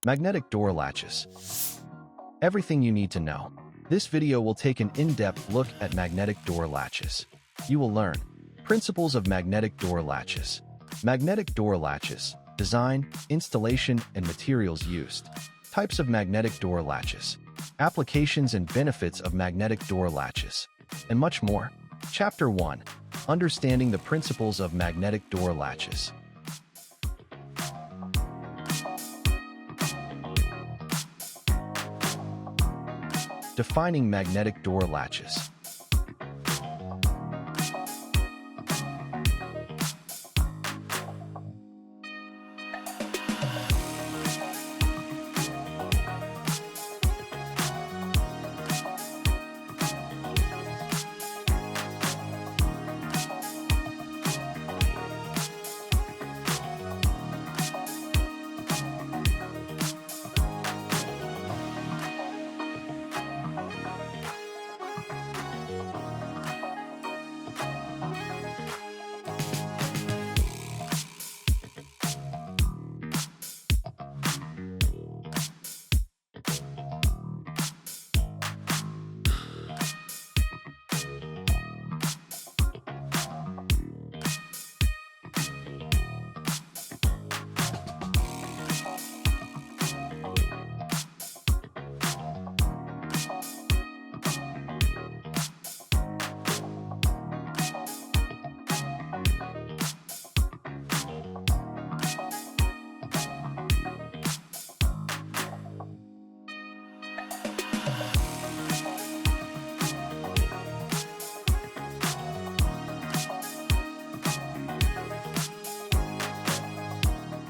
Magnetic door latches. Everything you need to know. This video will take an in-depth look at magnetic door latches. You will learn principles of magnetic door latches. Magnetic door latches, design, installation, and materials used. Types of magnetic door latches. Applications and benefits of magnetic door latches. And much more. Chapter 1. Understanding the principles of magnetic door latches. Defining magnetic door latches.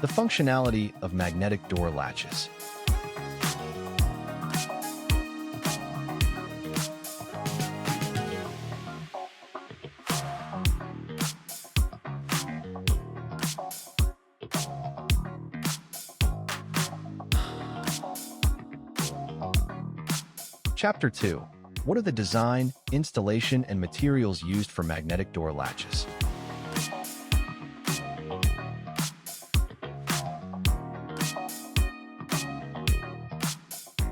The functionality of magnetic door latches. Chapter 2. What are the design, installation, and materials used for magnetic door latches?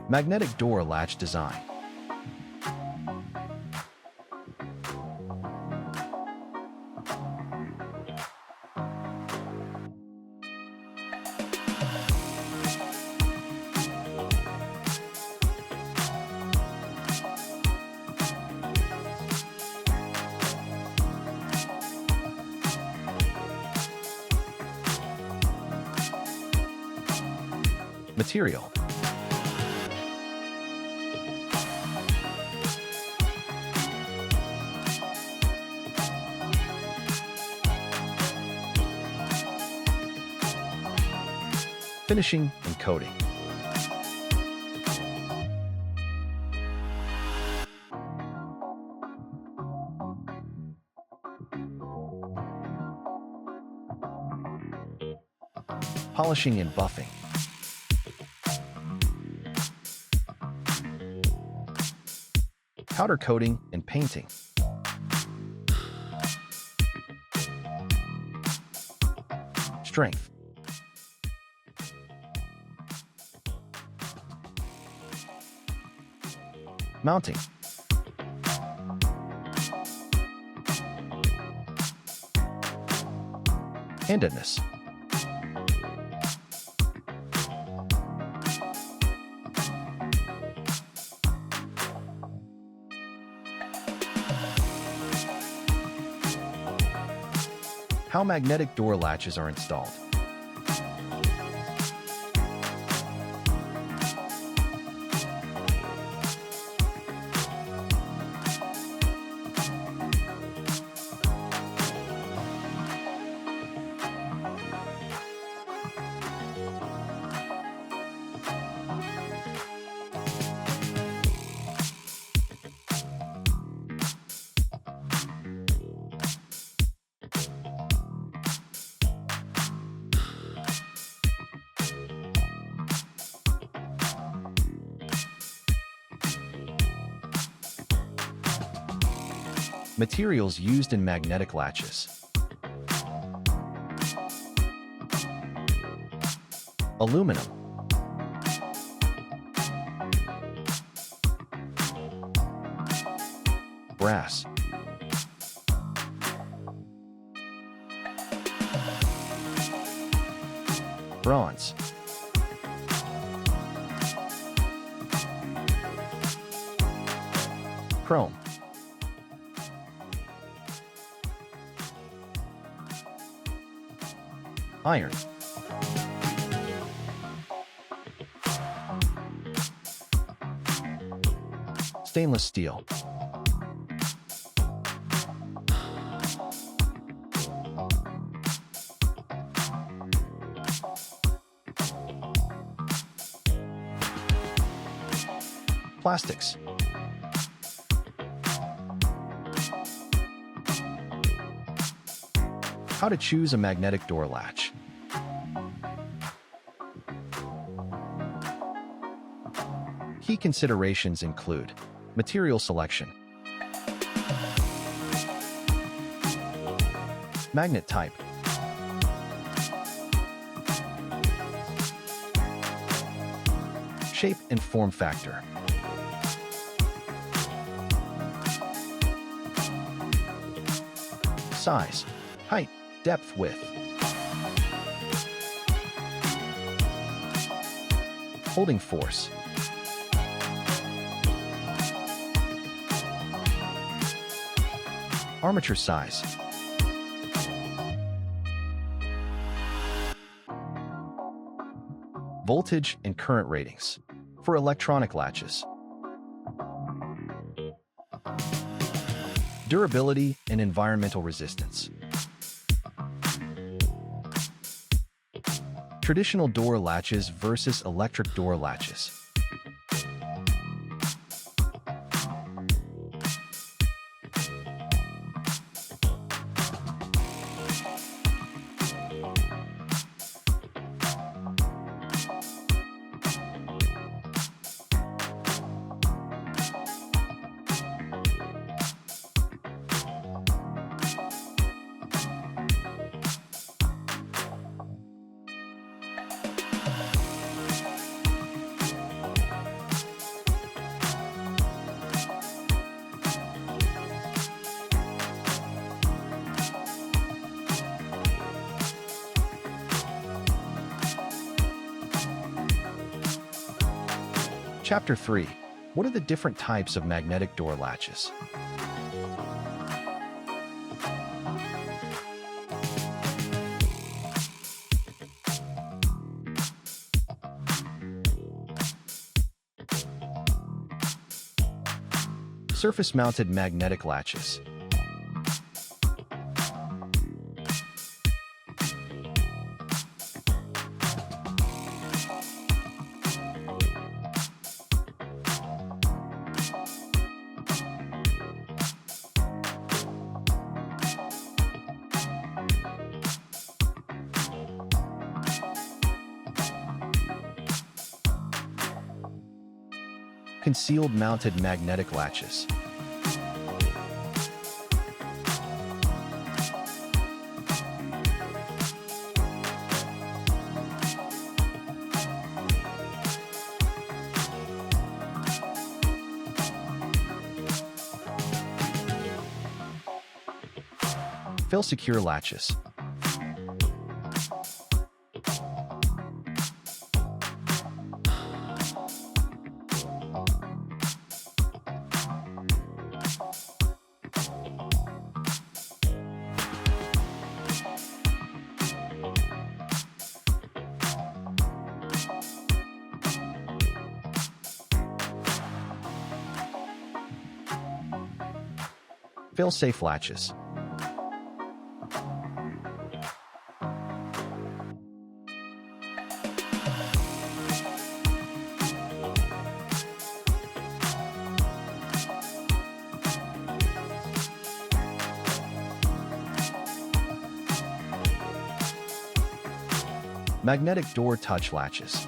Magnetic door latch design. Material. Finishing and coating. Polishing and buffing. Powder coating and painting. Strength. Mounting. Handedness. How magnetic door latches are installed. Materials used in magnetic latches. Aluminum. brass, bronze, chrome, iron, stainless steel, plastics, how to choose a magnetic door latch. Key considerations include material selection, magnet type, shape and form factor, size, height, depth, width, holding force, armature size, voltage and current ratings for electronic latches, durability and environmental resistance, traditional door latches versus electric door latches. Chapter 3. What are the different types of magnetic door latches? Surface-mounted magnetic latches. Concealed mounted magnetic latches. Fill secure latches. Fail-safe latches. Magnetic door touch latches.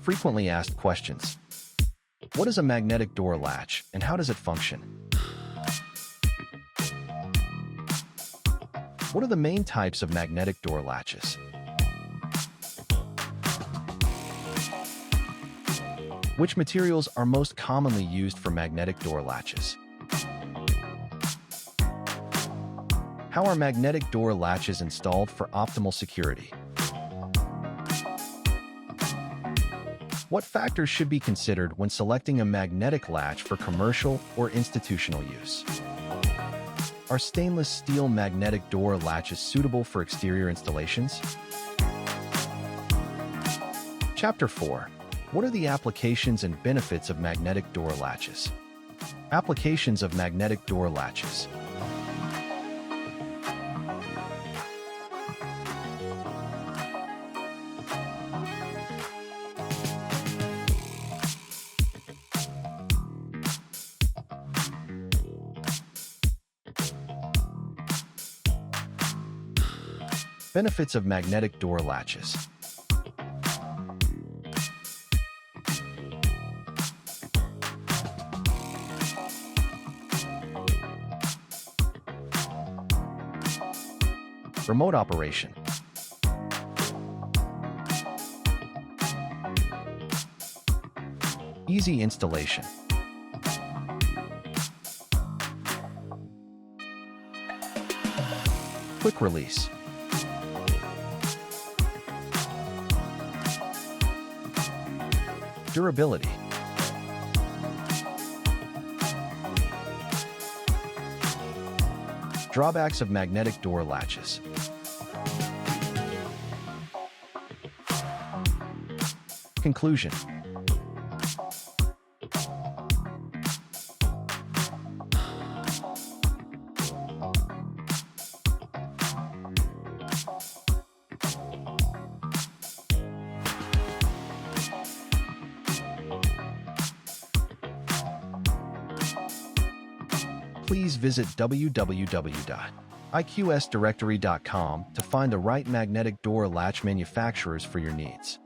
Frequently asked questions. What is a magnetic door latch and how does it function? What are the main types of magnetic door latches? Which materials are most commonly used for magnetic door latches? How are magnetic door latches installed for optimal security? What factors should be considered when selecting a magnetic latch for commercial or institutional use? Are stainless steel magnetic door latches suitable for exterior installations? Chapter 4. What are the applications and benefits of magnetic door latches? Applications of magnetic door latches. Benefits of magnetic door latches. Remote operation. Easy installation. Quick release. Durability. Drawbacks of magnetic door latches. Conclusion. Please visit www.iqsdirectory.com to find the right magnetic door latch manufacturers for your needs.